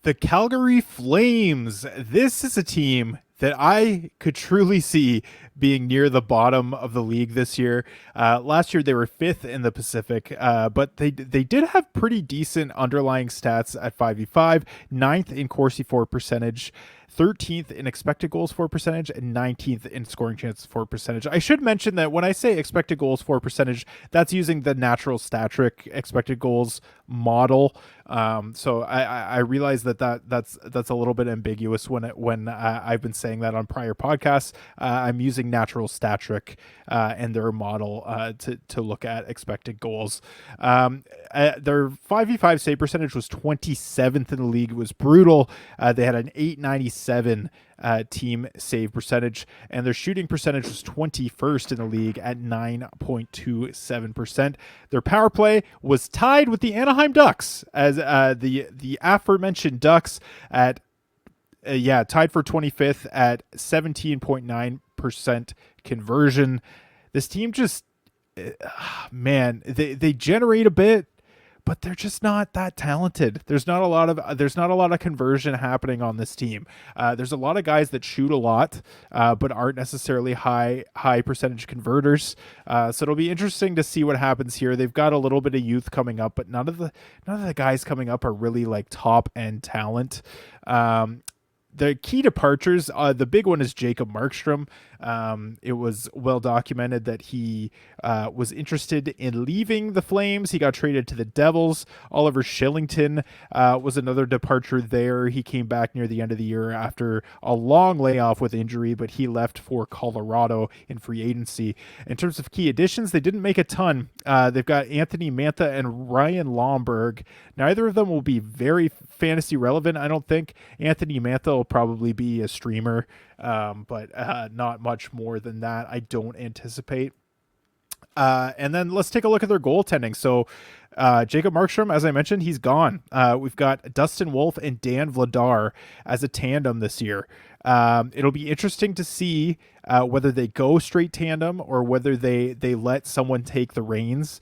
The Calgary Flames. This is a team that I could truly see being near the bottom of the league this year. Last year they were fifth in the Pacific, but they did have pretty decent underlying stats at 5v5, ninth in Corsi for percentage, 13th in expected goals for percentage, and 19th in scoring chances for percentage. I should mention that when I say expected goals for percentage, that's using the natural stat trick expected goals model. So I realize that's a little bit ambiguous when I've been saying that on prior podcasts. I'm using natural stat trick and their model to look at expected goals. Their 5v5 save percentage was 27th in the league. It was brutal. They had an 897 team save percentage, and their shooting percentage was 21st in the league at 9.27%. Their power play was tied with the Anaheim Ducks, as the aforementioned Ducks at tied for 25th at 17.9% conversion. This team just man, they generate a bit, but they're just not that talented. There's not a lot of conversion happening on this team. There's a lot of guys that shoot a lot, but aren't necessarily high percentage converters. So it'll be interesting to see what happens here. They've got a little bit of youth coming up, but none of the guys coming up are really like top end talent. The key departures, the big one is Jacob Markstrom. It was well documented that he was interested in leaving the Flames. He got traded to the Devils. Oliver Shillington was another departure there. He came back near the end of the year after a long layoff with injury, but he left for Colorado in free agency. In terms of key additions, they didn't make a ton. They've got Anthony Mantha and Ryan Lomberg. Neither of them will be very fantasy relevant, I don't think. Anthony Mantha will probably be a streamer, but not much more than that, I don't anticipate. And then let's take a look at their goaltending. So Jacob Markstrom, as I mentioned, he's gone. We've got Dustin Wolf and Dan Vladar as a tandem this year. It'll be interesting to see whether they go straight tandem or whether they let someone take the reins.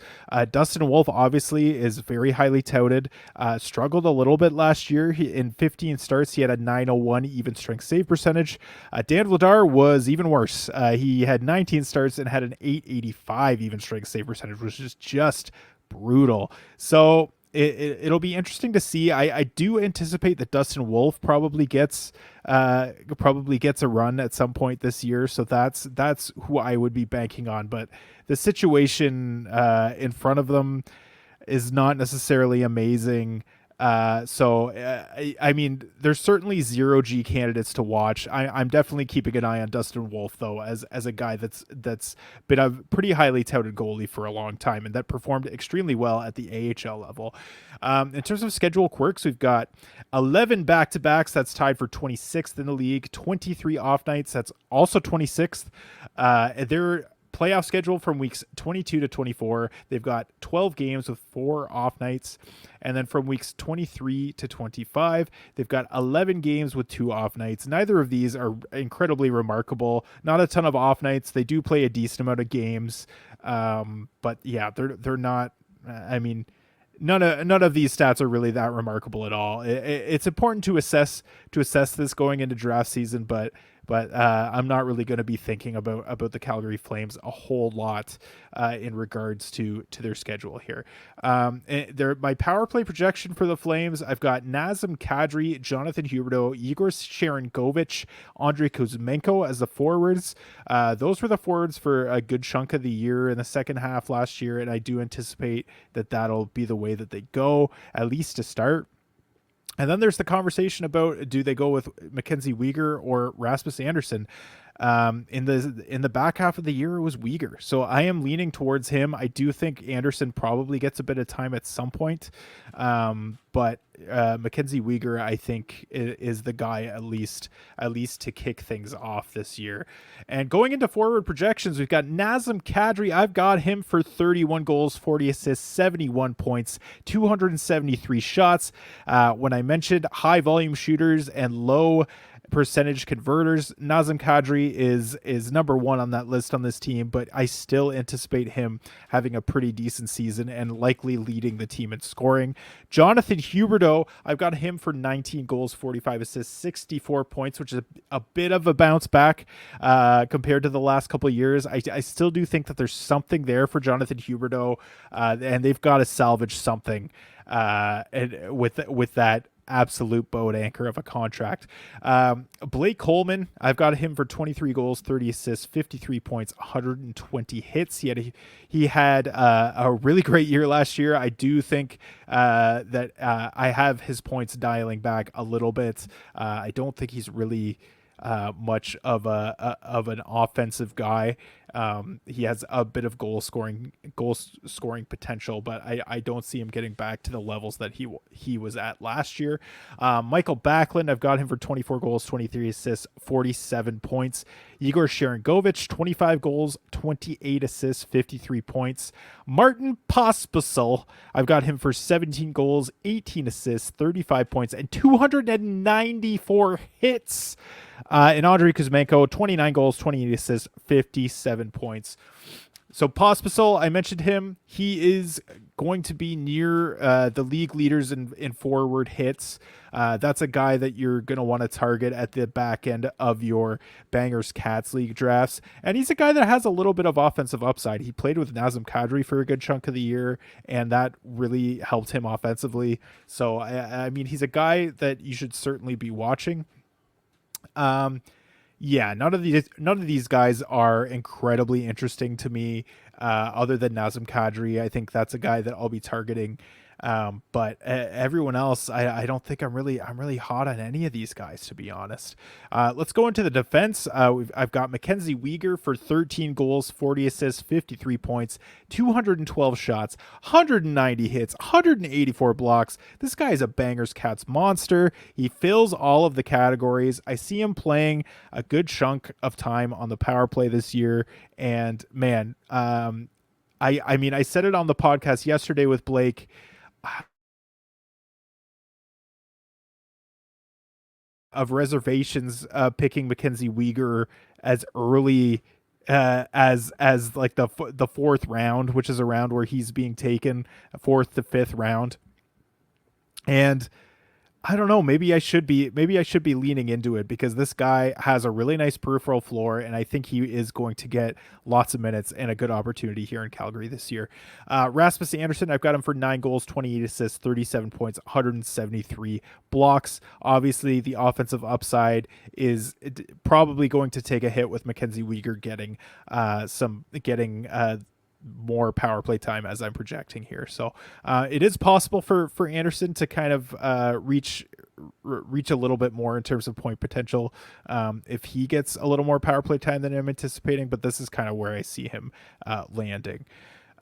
Dustin Wolf obviously is very highly touted. Struggled a little bit last year. In 15 starts, he had a 901 even strength save percentage. Dan Vladar was even worse. He had 19 starts and had an 885 even strength save percentage, which is just brutal. So it'll be interesting to see. I do anticipate that Dustin Wolf probably gets a run at some point this year. So that's who I would be banking on. But the situation in front of them is not necessarily amazing. I mean, there's certainly zero G candidates to watch. I'm definitely keeping an eye on Dustin Wolf though, as a guy that's been a pretty highly touted goalie for a long time and that performed extremely well at the AHL level. In terms of schedule quirks, we've got 11 back-to-backs. That's tied for 26th in the league. 23 off nights. That's also 26th. They're playoff schedule from weeks 22 to 24. They've got 12 games with 4 off nights. And then from weeks 23 to 25, they've got 11 games with 2 off nights. Neither of these are incredibly remarkable. Not a ton of off nights. They do play a decent amount of games. But yeah, they're not, I mean, none of these stats are really that remarkable at all. It's important to assess this going into draft season, but I'm not really going to be thinking about the Calgary Flames a whole lot in regards to their schedule here. My power play projection for the Flames, I've got Nazem Kadri, Jonathan Huberdeau, Igor Sharangovich, Andrei Kuzmenko as the forwards. Those were the forwards for a good chunk of the year in the second half last year, and I do anticipate that that'll be the way that they go, at least to start. And then there's the conversation about, do they go with Mackenzie Weegar or Rasmus Anderson? In the back half of the year, it was Weegar. So I am leaning towards him. I do think Anderson probably gets a bit of time at some point. But Mackenzie Weegar, I think, is the guy at least to kick things off this year. And going into forward projections, we've got Nazem Kadri. I've got him for 31 goals, 40 assists, 71 points, 273 shots. When I mentioned high volume shooters and low percentage converters. Nazem Kadri is number one on that list on this team, but I still anticipate him having a pretty decent season and likely leading the team in scoring. Jonathan Huberdeau, I've got him for 19 goals, 45 assists, 64 points, which is a bit of a bounce back compared to the last couple of years. I still do think that there's something there for Jonathan Huberdeau, and they've got to salvage something and with that absolute boat anchor of a contract. Blake Coleman, I've got him for 23 goals, 30 assists, 53 points, 120 hits. He had a really great year last year. I do think that I have his points dialing back a little bit. I don't think he's really much of an offensive guy. He has a bit of goal scoring potential, but I don't see him getting back to the levels that he was at last year. Michael Backlund, I've got him for 24 goals, 23 assists, 47 points. Igor Sharangovich, 25 goals, 28 assists, 53 points. Martin Pospisil, I've got him for 17 goals, 18 assists, 35 points, and 294 hits. And Andrei Kuzmenko, 29 goals, 28 assists, 57 points. So Pospisil, I mentioned him. He is going to be near the league leaders in forward hits. That's a guy that you're going to want to target at the back end of your Bangers Cats League drafts. And he's a guy that has a little bit of offensive upside. He played with Nazem Kadri for a good chunk of the year, and that really helped him offensively. So, I mean, he's a guy that you should certainly be watching. Yeah, none of these guys are incredibly interesting to me, other than Nazem Kadri. I think that's a guy that I'll be targeting. But everyone else, I don't think I'm really hot on any of these guys, to be honest. Let's go into the defense. I've got Mackenzie Weegar for 13 goals, 40 assists, 53 points, 212 shots, 190 hits, 184 blocks. This guy is a Bangers Cats monster. He fills all of the categories. I see him playing a good chunk of time on the power play this year, and man, I mean, I said it on the podcast yesterday with Blake. Of reservations picking Mackenzie Weegar as early as like the fourth round, which is a round where he's being taken, fourth to fifth round. And I don't know, maybe I should be leaning into it, because this guy has a really nice peripheral floor, and I think he is going to get lots of minutes and a good opportunity here in Calgary this year. Rasmus Anderson, I've got him for 9 goals, 28 assists, 37 points, 173 blocks. Obviously, the offensive upside is probably going to take a hit with Mackenzie Weegar getting more power play time, as I'm projecting here. So it is possible for Anderson to kind of reach a little bit more in terms of point potential if he gets a little more power play time than I'm anticipating, but this is kind of where I see him landing.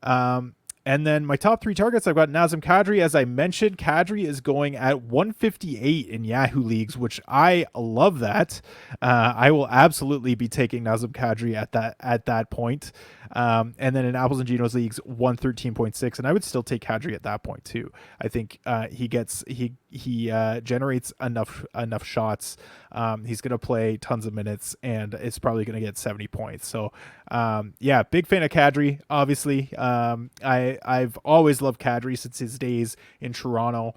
And then my top 3 targets, I've got Nazem Kadri. As I mentioned, Kadri is going at 158 in Yahoo leagues, which I love that. I will absolutely be taking Nazem Kadri at that point. And then in Apples and Genos leagues, 113.6, and I would still take Kadri at that point too. I think he generates enough shots. He's going to play tons of minutes, and it's probably going to get 70 points. So yeah, big fan of Kadri. Obviously, I've always loved Kadri since his days in Toronto,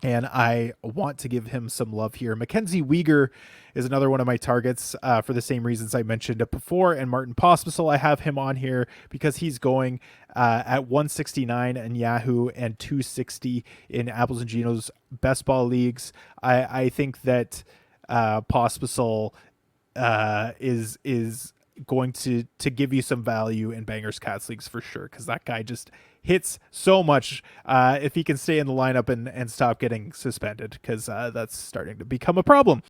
and I want to give him some love here. Mackenzie Weegar is another one of my targets for the same reasons I mentioned it before. And Martin Pospisil, I have him on here because he's going at 169 in Yahoo and 260 in Apples and Genos best ball leagues. I think that Pospisil is going to give you some value in Bangers Cats leagues for sure, because that guy just hits so much if he can stay in the lineup and stop getting suspended, because that's starting to become a problem.